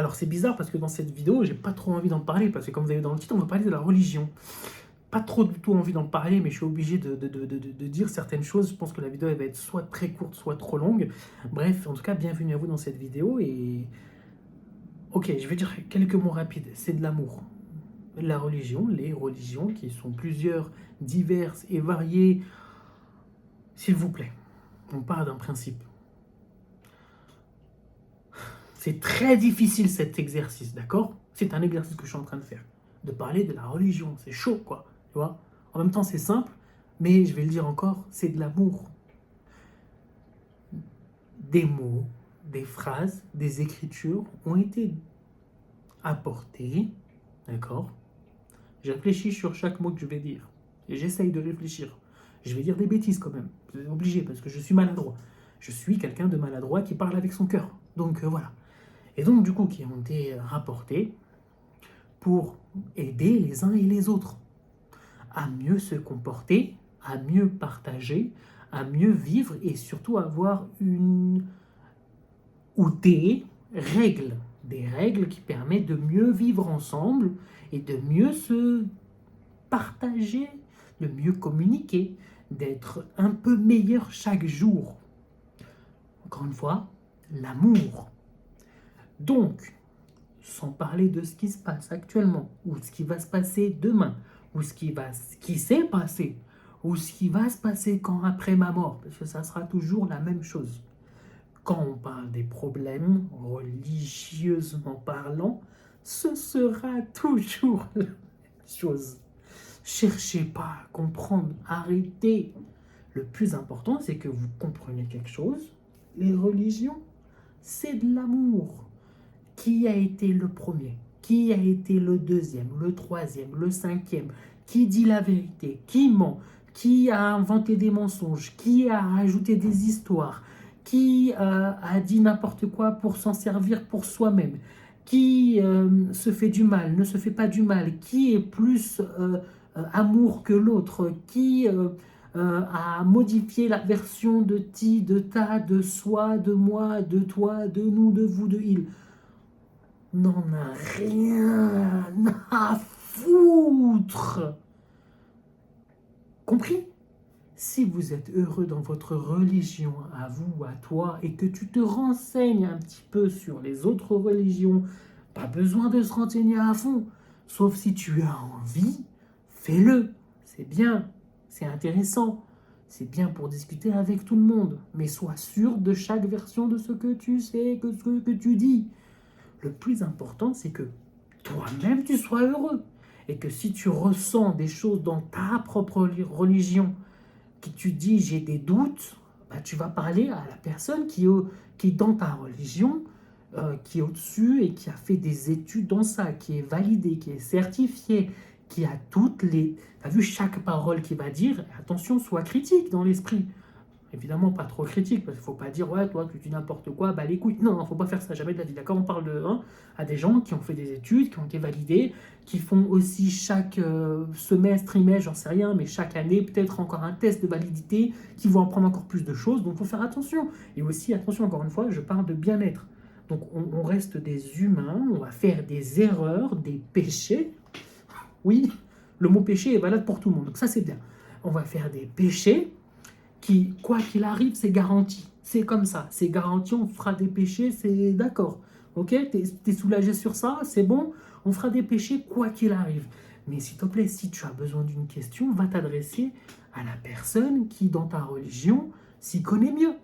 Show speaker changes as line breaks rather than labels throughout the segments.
Alors c'est bizarre parce que dans cette vidéo, j'ai pas trop envie d'en parler parce que comme vous avez dans le titre, on va parler de la religion. Pas trop du tout envie d'en parler, mais je suis obligé de dire certaines choses. Je pense que la vidéo elle va être soit très courte, soit trop longue. Bref, en tout cas, bienvenue à vous dans cette vidéo. Et ok, je vais dire quelques mots rapides. C'est de l'amour. La religion, les religions qui sont plusieurs, diverses et variées. S'il vous plaît, on part d'un principe. C'est très difficile cet exercice, d'accord? C'est un exercice que je suis en train de faire. De parler de la religion, c'est chaud, quoi. Tu vois? En même temps, c'est simple, mais je vais le dire encore, c'est de l'amour. Des mots, des phrases, des écritures ont été apportées, d'accord? Je réfléchis sur chaque mot que je vais dire. Et j'essaye de réfléchir. Je vais dire des bêtises quand même. C'est obligé, parce que je suis maladroit. Je suis quelqu'un de maladroit qui parle avec son cœur. Donc voilà. Et donc du coup, qui ont été rapportés pour aider les uns et les autres à mieux se comporter, à mieux partager, à mieux vivre et surtout avoir une ou des règles qui permettent de mieux vivre ensemble et de mieux se partager, de mieux communiquer, d'être un peu meilleur chaque jour. Encore une fois, l'amour. Donc, sans parler de ce qui se passe actuellement, ou ce qui va se passer demain, ou ce qui s'est passé, ou ce qui va se passer quand après ma mort, parce que ça sera toujours la même chose. Quand on parle des problèmes, religieusement parlant, ce sera toujours la même chose. Cherchez pas à comprendre, arrêtez. Le plus important, c'est que vous compreniez quelque chose. Les religions, c'est de l'amour. Qui a été le premier? Qui a été le deuxième, le troisième, le cinquième? Qui dit la vérité? Qui ment? Qui a inventé des mensonges? Qui a rajouté des histoires? Qui a dit n'importe quoi pour s'en servir pour soi-même? Qui se fait du mal, ne se fait pas du mal? Qui est plus amour que l'autre? Qui a modifié la version de ti, de ta, de soi, de moi, de toi, de nous, de vous, de il? N'en a rien à foutre. Compris? Si vous êtes heureux dans votre religion, à vous, à toi, et que tu te renseignes un petit peu sur les autres religions, pas besoin de se renseigner à fond. Sauf si tu as envie, fais-le. C'est bien, c'est intéressant. C'est bien pour discuter avec tout le monde. Mais sois sûr de chaque version de ce que tu sais, de ce que tu dis. Le plus important, c'est que toi-même, tu sois heureux. Et que si tu ressens des choses dans ta propre religion, que tu dis j'ai des doutes, bah, tu vas parler à la personne qui est dans ta religion, qui est au-dessus et qui a fait des études dans ça, qui est validé, qui est certifié, qui a toutes les... Tu as vu chaque parole qu'il va dire, attention, sois critique dans l'esprit. Évidemment, pas trop critique, parce qu'il ne faut pas dire, ouais, toi, tu dis n'importe quoi, bah les couilles. Non, il ne faut pas faire ça, jamais de la vie. D'accord? On parle à des gens qui ont fait des études, qui ont été validés, qui font aussi chaque semestre, trimestre, j'en sais rien, mais chaque année, peut-être encore un test de validité, qui vont apprendre encore plus de choses. Donc, il faut faire attention. Et aussi, attention, encore une fois, je parle de bien-être. Donc, on reste des humains, on va faire des erreurs, des péchés. Oui, le mot péché est valable pour tout le monde. Donc, ça, c'est bien. On va faire des péchés qui, quoi qu'il arrive, c'est garanti. C'est comme ça, c'est garanti, on fera des péchés, c'est d'accord. Ok, t'es soulagé sur ça, c'est bon, on fera des péchés quoi qu'il arrive. Mais s'il te plaît, si tu as besoin d'une question, va t'adresser à la personne qui, dans ta religion, s'y connaît mieux.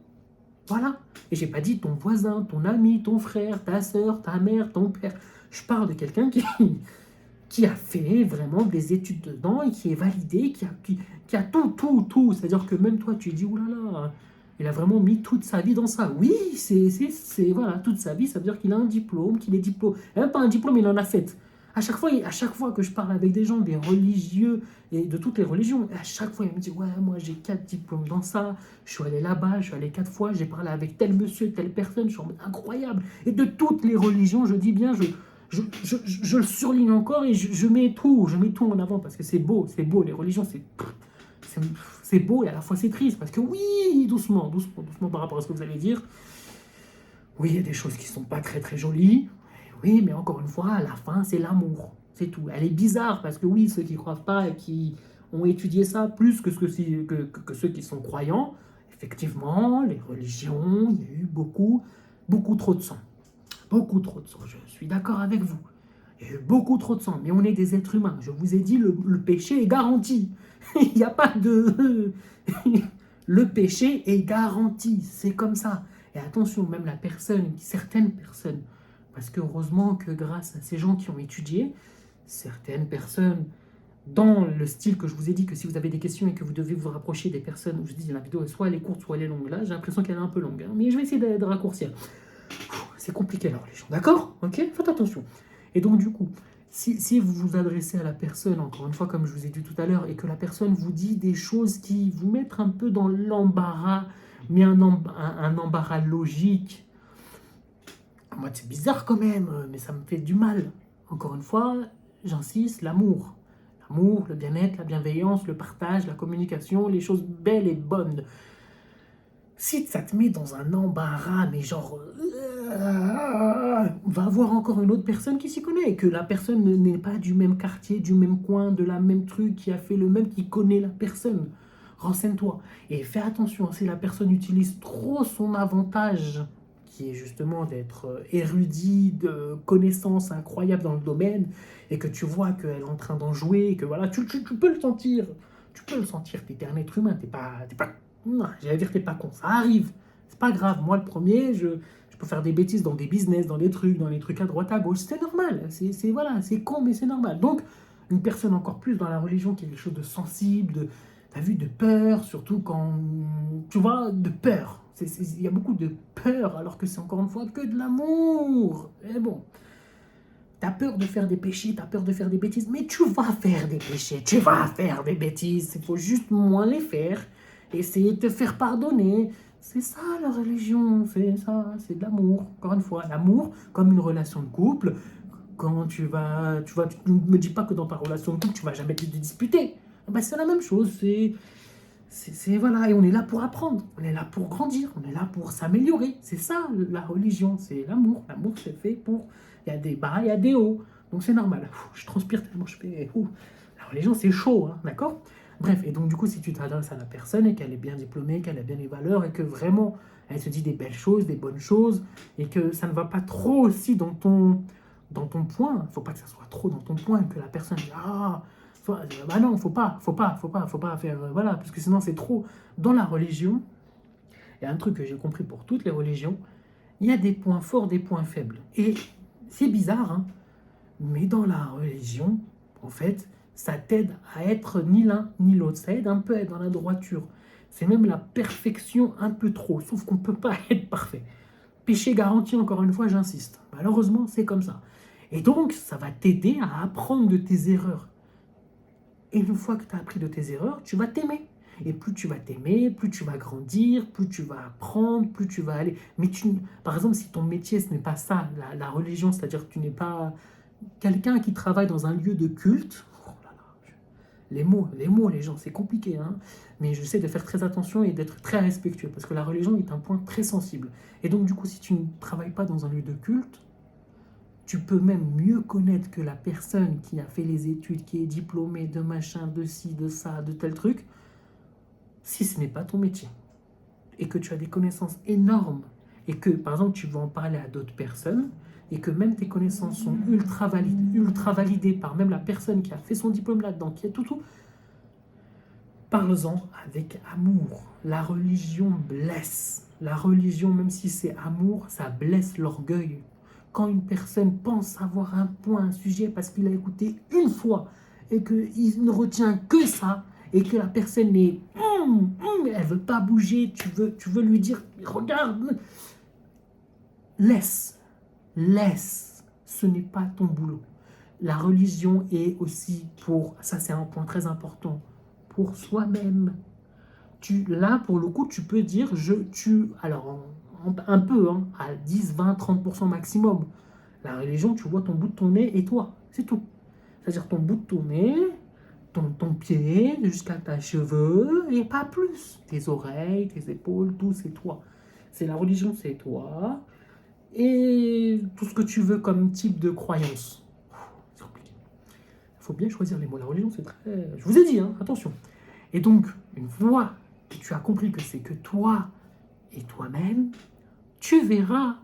Voilà. Et j'ai pas dit ton voisin, ton ami, ton frère, ta soeur, ta mère, ton père. Je parle de quelqu'un qui a fait vraiment des études dedans et qui est validé, qui a tout. C'est-à-dire que même toi, tu dis, oulala, il a vraiment mis toute sa vie dans ça. Oui, voilà, toute sa vie, ça veut dire qu'il a un diplôme, qu'il est diplômé. Même pas un diplôme, il en a fait. À chaque fois que je parle avec des gens, des religieux, et de toutes les religions, à chaque fois, il me dit, ouais, moi j'ai 4 diplômes dans ça, je suis allé là-bas, je suis allé 4 fois, j'ai parlé avec tel monsieur, telle personne, je suis en mode incroyable. Et de toutes les religions, je dis bien, je le surligne encore et je mets tout en avant parce que c'est beau, les religions, c'est beau et à la fois c'est triste parce que oui, doucement par rapport à ce que vous allez dire, oui, il y a des choses qui sont pas très très jolies, Oui, mais encore une fois, la fin, c'est l'amour. C'est tout. Elle est bizarre parce que oui, ceux qui ne croient pas et qui ont étudié ça plus que ceux qui sont croyants, effectivement, les religions, il y a eu beaucoup trop de sang. Beaucoup trop de sang. Je suis d'accord avec vous. Il y a eu beaucoup trop de sang. Mais on est des êtres humains. Je vous ai dit, le péché est garanti. Il n'y a pas de... Le péché est garanti. C'est comme ça. Et attention, même certaines personnes, parce que heureusement que grâce à ces gens qui ont étudié, certaines personnes, dans le style que je vous ai dit, que si vous avez des questions et que vous devez vous rapprocher des personnes, je dis la vidéo, soit elle est courte, soit elle est longue. Là, j'ai l'impression qu'elle est un peu longue, hein, mais je vais essayer de raccourcir. C'est compliqué la religion, d'accord? Ok? Faites attention. Et donc du coup, si vous vous adressez à la personne, encore une fois, comme je vous ai dit tout à l'heure, et que la personne vous dit des choses qui vous mettent un peu dans l'embarras, mais un embarras logique, moi c'est bizarre quand même, mais ça me fait du mal. Encore une fois, j'insiste, l'amour. L'amour, le bien-être, la bienveillance, le partage, la communication, les choses belles et bonnes. Si ça te met dans un embarras, mais genre, va voir encore une autre personne qui s'y connaît, et que la personne n'est pas du même quartier, du même coin, de la même truc, qui a fait le même, qui connaît la personne. Renseigne-toi. Et fais attention, si la personne utilise trop son avantage, qui est justement d'être érudit, de connaissances incroyables dans le domaine, et que tu vois qu'elle est en train d'en jouer, et que voilà, tu peux le sentir. Tu peux le sentir, t'es un être humain, t'es pas non, j'allais dire que t'es pas con, ça arrive. C'est pas grave, moi le premier, je peux faire des bêtises dans des business, dans les trucs à droite, à gauche, c'est normal. Voilà, c'est con, mais c'est normal. Donc, une personne encore plus dans la religion qui a quelque chose de sensible, t'as vu, de peur, surtout quand, tu vois, de peur. Il y a beaucoup de peur, alors que c'est encore une fois que de l'amour. Et bon, t'as peur de faire des péchés, t'as peur de faire des bêtises, mais tu vas faire des péchés, tu vas faire des bêtises, il faut juste moins les faire. Essayer de te faire pardonner. C'est ça la religion, c'est ça, c'est de l'amour. Encore une fois, l'amour comme une relation de couple. Quand tu ne me dis pas que dans ta relation de couple, tu vas jamais te disputer. Ben, c'est la même chose, voilà, et on est là pour apprendre, on est là pour grandir, on est là pour s'améliorer. C'est ça la religion, c'est l'amour. L'amour c'est fait pour, il y a des bas, il y a des hauts. Donc c'est normal. Je transpire tellement je fais. La religion c'est chaud, hein, d'accord? Bref, et donc du coup, si tu t'adresses à la personne et qu'elle est bien diplômée, qu'elle a bien les valeurs et que vraiment elle se dit des belles choses, des bonnes choses et que ça ne va pas trop aussi dans ton point, il faut pas que ça soit trop dans ton point et que la personne dit bah non, faut pas faire voilà, parce que sinon c'est trop. Dans la religion, il y a un truc que j'ai compris pour toutes les religions, il y a des points forts, des points faibles. Et c'est bizarre, hein, mais dans la religion, en fait, ça t'aide à être ni l'un ni l'autre. Ça aide un peu à être dans la droiture. C'est même la perfection un peu trop, sauf qu'on ne peut pas être parfait. Péché garanti, encore une fois, j'insiste. Malheureusement, c'est comme ça. Et donc, ça va t'aider à apprendre de tes erreurs. Et une fois que tu as appris de tes erreurs, tu vas t'aimer. Et plus tu vas t'aimer, plus tu vas grandir, plus tu vas apprendre, plus tu vas aller. Mais par exemple, si ton métier, ce n'est pas ça, la religion, c'est-à-dire que tu n'es pas quelqu'un qui travaille dans un lieu de culte, oh là là, les gens, c'est compliqué, hein, mais j'essaie de faire très attention et d'être très respectueux, parce que la religion est un point très sensible. Et donc, du coup, si tu ne travailles pas dans un lieu de culte, tu peux même mieux connaître que la personne qui a fait les études, qui est diplômée de machin, de ci, de ça, de tel truc, si ce n'est pas ton métier, et que tu as des connaissances énormes, et que, par exemple, tu vas en parler à d'autres personnes, et que même tes connaissances sont ultra validées par même la personne qui a fait son diplôme là-dedans, qui a tout, parle-en avec amour. La religion blesse. La religion, même si c'est amour, ça blesse l'orgueil. Quand une personne pense savoir un point, un sujet, parce qu'il a écouté une fois, et qu'il ne retient que ça, et que la personne est... elle veut pas bouger, tu veux lui dire, regarde, laisse. Ce n'est pas ton boulot. La religion est aussi ça c'est un point très important, pour soi-même. Là, pour le coup, tu peux dire, alors un peu, hein, à 10, 20, 30% maximum. La religion, tu vois ton bout de ton nez et toi, c'est tout. C'est-à-dire ton bout de ton nez, ton pied, jusqu'à tes cheveux, et pas plus. Tes oreilles, tes épaules, tout, c'est toi. C'est la religion, c'est toi. et tout ce que tu veux comme type de croyance. C'est compliqué. Il faut bien choisir les mots. La religion, c'est très... Je vous ai dit, hein, attention. Et donc, une fois que tu as compris que c'est que toi et toi-même, tu verras,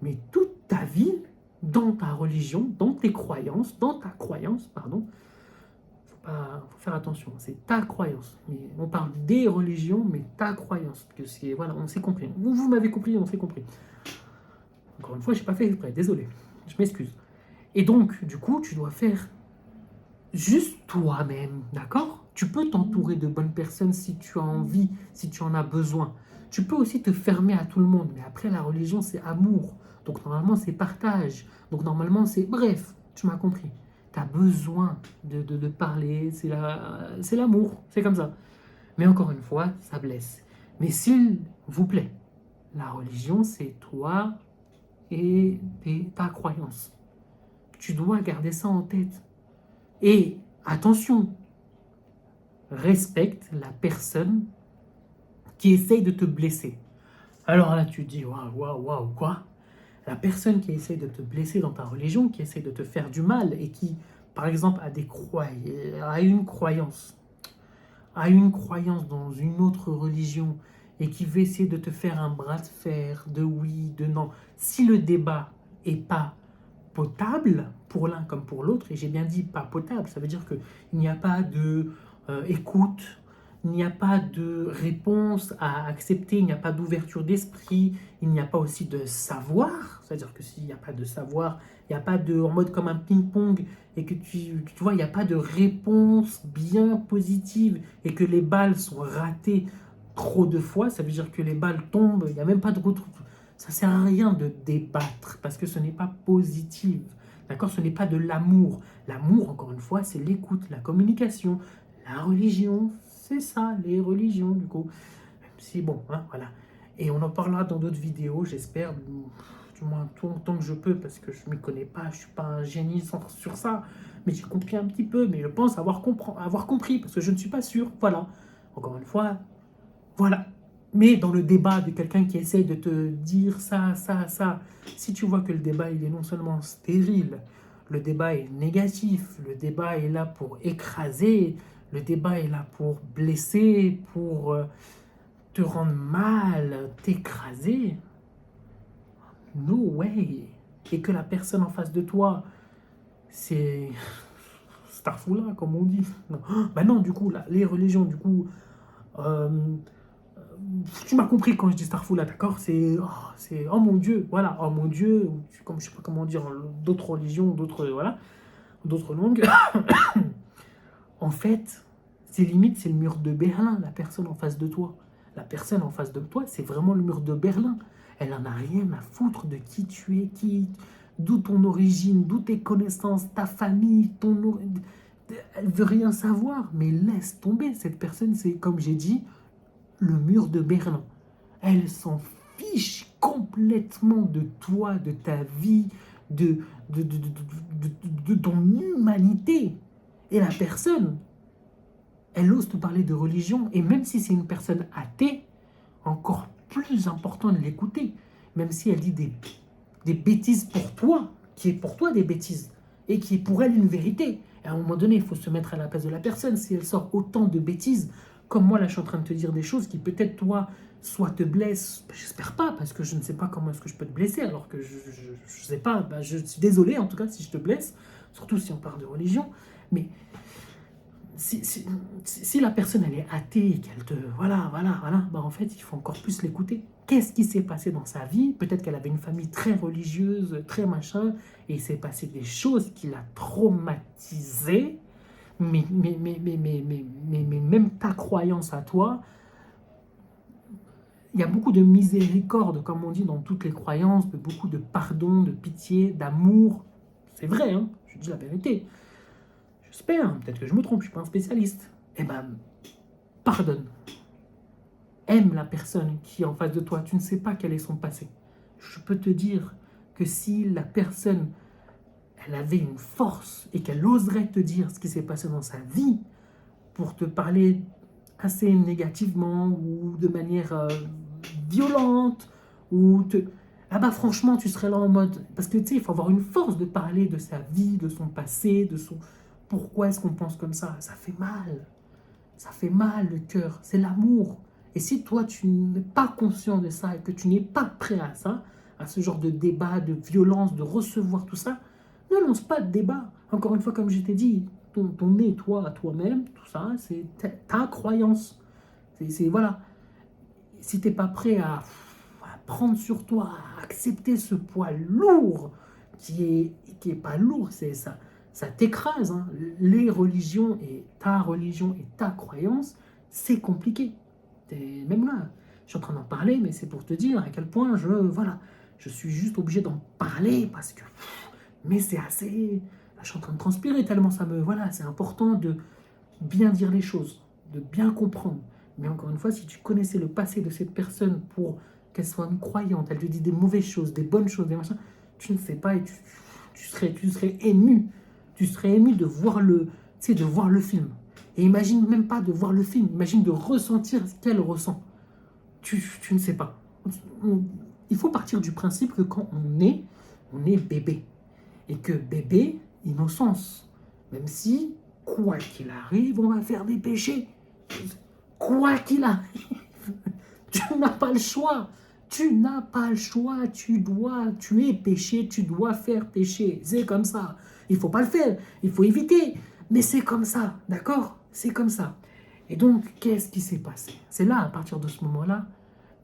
mais toute ta vie, dans ta religion, dans tes croyances, dans ta croyance, pardon, faut faire attention, c'est ta croyance. Mais on parle des religions, mais ta croyance. Que c'est, voilà, on s'est compris. Vous m'avez compris, on s'est compris. Encore une fois, je n'ai pas fait exprès, désolé, je m'excuse. Et donc, du coup, tu dois faire juste toi-même, d'accord? Tu peux t'entourer de bonnes personnes si tu as envie, si tu en as besoin. Tu peux aussi te fermer à tout le monde, mais après, la religion, c'est amour. Donc, normalement, c'est partage. Donc, normalement, c'est... Bref, tu m'as compris. Tu as besoin de parler, c'est l'amour, c'est comme ça. Mais encore une fois, ça blesse. Mais s'il vous plaît, la religion, c'est toi et ta croyance. Tu dois garder ça en tête. Et attention, respecte la personne qui essaye de te blesser. Alors là, tu te dis, waouh, waouh, waouh, quoi? La personne qui essaye de te blesser dans ta religion, qui essaye de te faire du mal et qui, par exemple, a une croyance dans une autre religion et qui veut essayer de te faire un bras de fer, de oui, de non. Si le débat est pas potable pour l'un comme pour l'autre, et j'ai bien dit pas potable, ça veut dire qu'il n'y a pas de écoute, il n'y a pas de réponse à accepter, il n'y a pas d'ouverture d'esprit, il n'y a pas aussi de savoir, c'est-à-dire que s'il n'y a pas de savoir, il n'y a pas de, en mode comme un ping-pong, et que tu vois, il n'y a pas de réponse bien positive, et que les balles sont ratées trop de fois, ça veut dire que les balles tombent, il n'y a même pas de retour. Ça ne sert à rien de débattre parce que ce n'est pas positif. D'accord? Ce n'est pas de l'amour. L'amour, encore une fois, c'est l'écoute, la communication. La religion, c'est ça, les religions, du coup. Même si, bon, hein, voilà. Et on en parlera dans d'autres vidéos, j'espère, du moins tout autant que je peux, parce que je ne m'y connais pas, je ne suis pas un génie sur ça. Mais j'ai compris un petit peu, mais je pense avoir compris, parce que je ne suis pas sûr. Voilà. Encore une fois, voilà. Mais dans le débat de quelqu'un qui essaie de te dire ça, ça, ça, si tu vois que le débat il est non seulement stérile, le débat est négatif, le débat est là pour écraser, le débat est là pour blesser, pour te rendre mal, t'écraser, no way. Et que la personne en face de toi, c'est Starfoula, comme on dit. Non. Bah non, du coup, là, les religions, du coup... euh, tu m'as compris quand je dis Starfoula, d'accord? C'est oh mon Dieu, voilà, oh mon Dieu, comme je sais pas comment dire, d'autres religions, d'autres voilà, d'autres langues. En fait, c'est limite, c'est le mur de Berlin, la personne en face de toi. La personne en face de toi, c'est vraiment le mur de Berlin. Elle en a rien à foutre de qui tu es, d'où ton origine, d'où tes connaissances, ta famille, elle veut rien savoir, mais laisse tomber. Cette personne, c'est comme j'ai dit, le mur de Berlin. Elle s'en fiche complètement de toi, de ta vie, de ton humanité. Et la personne, elle ose te parler de religion. Et même si c'est une personne athée, encore plus important de l'écouter. Même si elle dit des bêtises pour toi, qui est pour toi des bêtises, et qui est pour elle une vérité. Et à un moment donné, il faut se mettre à la place de la personne. Si elle sort autant de bêtises, comme moi, là, je suis en train de te dire des choses qui peut-être, toi, soit te blessent, j'espère pas, parce que je ne sais pas comment est-ce que je peux te blesser, alors que je sais pas, je suis désolé, en tout cas, si je te blesse, surtout si on parle de religion, mais si la personne, elle est athée, qu'elle te... Voilà, bah en fait, il faut encore plus l'écouter. Qu'est-ce qui s'est passé dans sa vie? Peut-être qu'elle avait une famille très religieuse, très machin, et il s'est passé des choses qui l'a traumatisée, mais même ta croyance à toi, il y a beaucoup de miséricorde, comme on dit dans toutes les croyances, de beaucoup de pardon, de pitié, d'amour. C'est vrai, hein, je dis la vérité. J'espère, peut-être que je me trompe, je ne suis pas un spécialiste. Eh ben, pardonne. Aime la personne qui est en face de toi. Tu ne sais pas quel est son passé. Je peux te dire que si la personne, elle avait une force et qu'elle oserait te dire ce qui s'est passé dans sa vie pour te parler assez négativement ou de manière violente, Ah bah franchement, tu serais là en mode... Parce que tu sais, il faut avoir une force de parler de sa vie, de son passé, de son... Pourquoi est-ce qu'on pense comme ça? Ça fait mal. Ça fait mal le cœur. C'est l'amour. Et si toi, tu n'es pas conscient de ça et que tu n'es pas prêt à ça, à ce genre de débat, de violence, de recevoir tout ça, ne lance pas de débat. Encore une fois, comme je t'ai dit, ton nez, toi, à toi-même, tout ça, c'est ta croyance. Voilà. Si tu n'es pas prêt à prendre sur toi, à accepter ce poids lourd qui est pas lourd, c'est ça, ça t'écrase. Hein. Les religions et ta croyance, c'est compliqué. Même là, je suis en train d'en parler, mais c'est pour te dire à quel point je suis juste obligé d'en parler parce que, mais c'est assez, là, je suis en train de transpirer tellement voilà, c'est important de bien dire les choses, de bien comprendre. Mais encore une fois, si tu connaissais le passé de cette personne pour qu'elle soit une croyante, elle te dit des mauvaises choses, des bonnes choses, des machins, tu ne sais pas et tu serais ému. Tu serais ému de voir de voir le film. Et imagine même pas de voir le film, imagine de ressentir ce qu'elle ressent. Tu ne sais pas. Il faut partir du principe que quand on est bébé. Et que bébé, innocence. Même si, quoi qu'il arrive, on va faire des péchés. Quoi qu'il arrive, tu n'as pas le choix. Tu n'as pas le choix. Tu es péché, tu dois faire péché. C'est comme ça. Il ne faut pas le faire. Il faut éviter. Mais c'est comme ça. D'accord? C'est comme ça. Et donc, qu'est-ce qui s'est passé? C'est là, à partir de ce moment-là,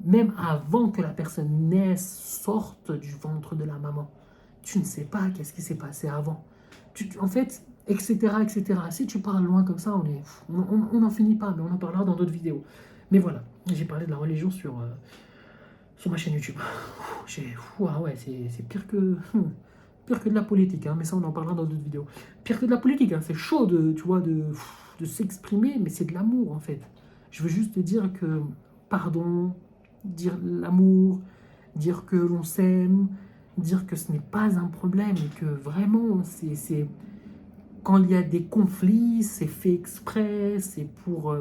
même avant que la personne naisse, sorte du ventre de la maman, tu ne sais pas qu'est-ce qui s'est passé avant. En fait, etc., etc. Si tu parles loin comme ça, on n'en finit pas, mais on en parlera dans d'autres vidéos. Mais voilà, j'ai parlé de la religion sur ma chaîne YouTube. Ah ouais, c'est pire que de la politique, hein, mais ça on en parlera dans d'autres vidéos. Pire que de la politique, hein, c'est chaud de s'exprimer, mais c'est de l'amour en fait. Je veux juste te dire que pardon, dire l'amour, dire que l'on s'aime, dire que ce n'est pas un problème et que vraiment, quand il y a des conflits, c'est fait exprès, c'est pour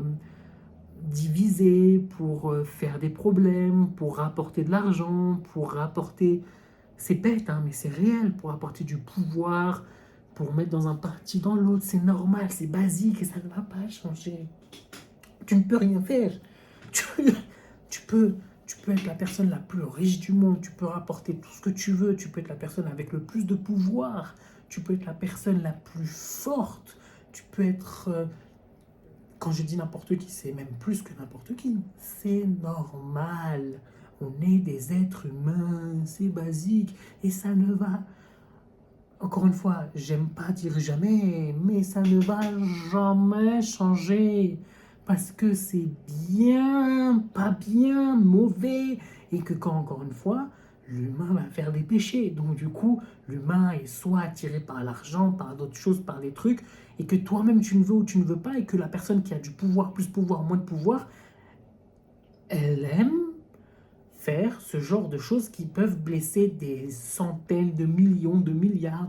diviser, pour faire des problèmes, pour rapporter de l'argent, pour rapporter... C'est bête, hein, mais c'est réel, pour apporter du pouvoir, pour mettre dans un parti dans l'autre, c'est normal, c'est basique et ça ne va pas changer. Tu ne peux rien faire. Tu, tu peux, tu peux être la personne la plus riche du monde, tu peux rapporter tout ce que tu veux, tu peux être la personne avec le plus de pouvoir, tu peux être la personne la plus forte, tu peux être... quand je dis n'importe qui, c'est même plus que n'importe qui. C'est normal. On est des êtres humains, c'est basique, et ça ne va... Encore une fois, j'aime pas dire jamais, mais ça ne va jamais changer. Parce que c'est bien, pas bien, mauvais. Et que quand, encore une fois, l'humain va faire des péchés. Donc du coup, l'humain est soit attiré par l'argent, par d'autres choses, par des trucs, et que toi-même tu ne veux ou tu ne veux pas, et que la personne qui a du pouvoir, plus pouvoir, moins de pouvoir, elle aime faire ce genre de choses qui peuvent blesser des centaines de millions, de milliards,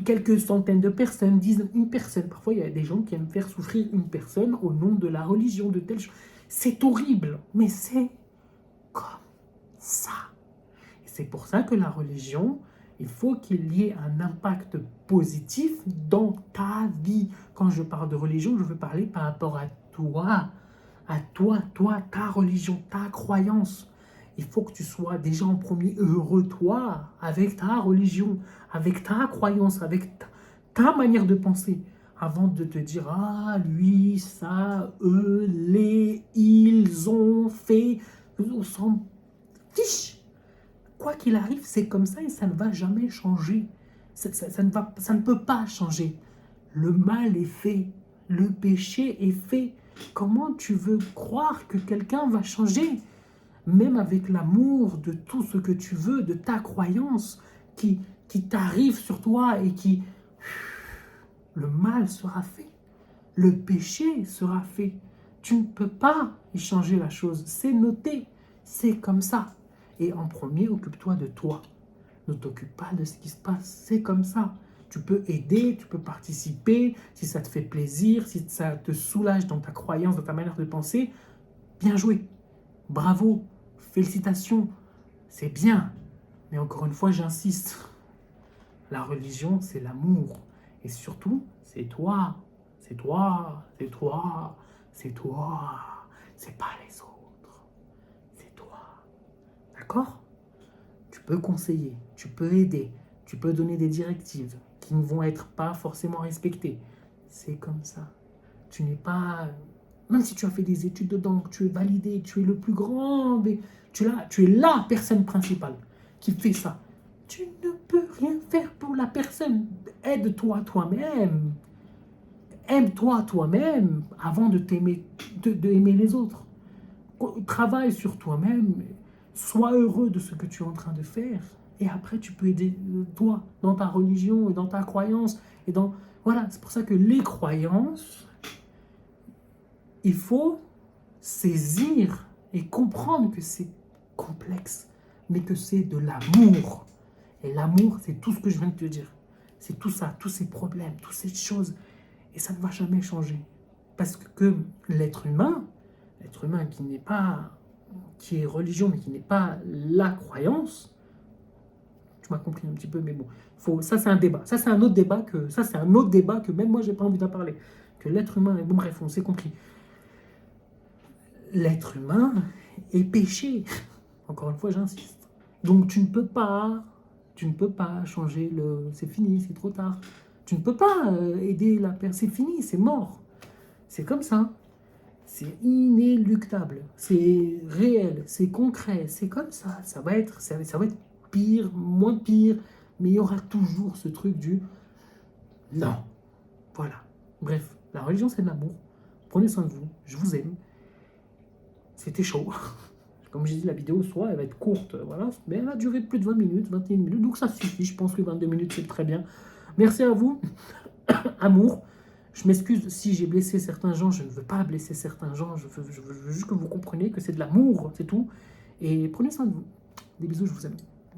quelques centaines de personnes, disent une personne. Parfois, il y a des gens qui aiment faire souffrir une personne au nom de la religion, de telle chose. C'est horrible, mais c'est comme ça. Et c'est pour ça que la religion, il faut qu'il y ait un impact positif dans ta vie. Quand je parle de religion, je veux parler par rapport à toi, ta religion, ta croyance. Il faut que tu sois déjà en premier heureux, toi, avec ta religion, avec ta croyance, avec ta manière de penser, avant de te dire, ah, lui, ça, eux, ils ont fait, on s'en fiche. Quoi qu'il arrive, c'est comme ça et ça ne va jamais changer. Ça ne peut pas changer. Le mal est fait, le péché est fait. Comment tu veux croire que quelqu'un va changer? Même avec l'amour de tout ce que tu veux, de ta croyance qui t'arrive sur toi et qui... Le mal sera fait. Le péché sera fait. Tu ne peux pas y changer la chose. C'est noté. C'est comme ça. Et en premier, occupe-toi de toi. Ne t'occupe pas de ce qui se passe. C'est comme ça. Tu peux aider, tu peux participer, si ça te fait plaisir, si ça te soulage dans ta croyance, dans ta manière de penser, bien joué. Bravo, félicitations. c'est bien. Mais encore une fois, j'insiste. La religion, c'est l'amour. Et surtout, c'est toi. C'est toi. C'est toi. C'est toi. C'est pas les autres. C'est toi. D'accord? Tu peux conseiller, tu peux aider, tu peux donner des directives qui ne vont être pas forcément respectées. C'est comme ça. Tu n'es pas... Même si tu as fait des études dedans, que tu es validé, tu es le plus grand, mais tu es la personne principale qui fait ça. Tu ne peux rien faire pour la personne. Aide-toi toi-même. Aime-toi toi-même avant de t'aimer, de aimer les autres. Travaille sur toi-même. Sois heureux de ce que tu es en train de faire. Et après, tu peux aider toi dans ta religion et dans ta croyance. Et dans... Voilà, c'est pour ça que les croyances, il faut saisir et comprendre que c'est complexe, mais que c'est de l'amour. Et l'amour, c'est tout ce que je viens de te dire. C'est tout ça, tous ces problèmes, toutes ces choses. Et ça ne va jamais changer. Parce que l'être humain qui n'est pas, qui est religion, mais qui n'est pas la croyance, tu m'as compris un petit peu, mais bon, ça c'est un débat. Ça c'est un autre débat que même moi j'ai pas envie d'en parler. Que l'être humain, bon bref, on s'est compris. L'être humain est péché. Encore une fois, j'insiste. Donc tu ne peux pas changer c'est fini, c'est trop tard. Tu ne peux pas aider la personne, c'est fini, c'est mort. C'est comme ça. C'est inéluctable, c'est réel, c'est concret, c'est comme ça. Ça va être pire, moins pire, mais il y aura toujours ce truc du non. Voilà. Bref, la religion c'est de l'amour. Prenez soin de vous, je vous aime. C'était chaud. Comme j'ai dit, la vidéo, soit elle va être courte, voilà, mais elle va durer plus de 20 minutes, 21 minutes, donc ça suffit. Je pense que 22 minutes c'est très bien. Merci à vous. Amour. Je m'excuse si j'ai blessé certains gens, je ne veux pas blesser certains gens, je veux juste que vous compreniez que c'est de l'amour, c'est tout. Et prenez soin de vous. Des bisous, je vous aime.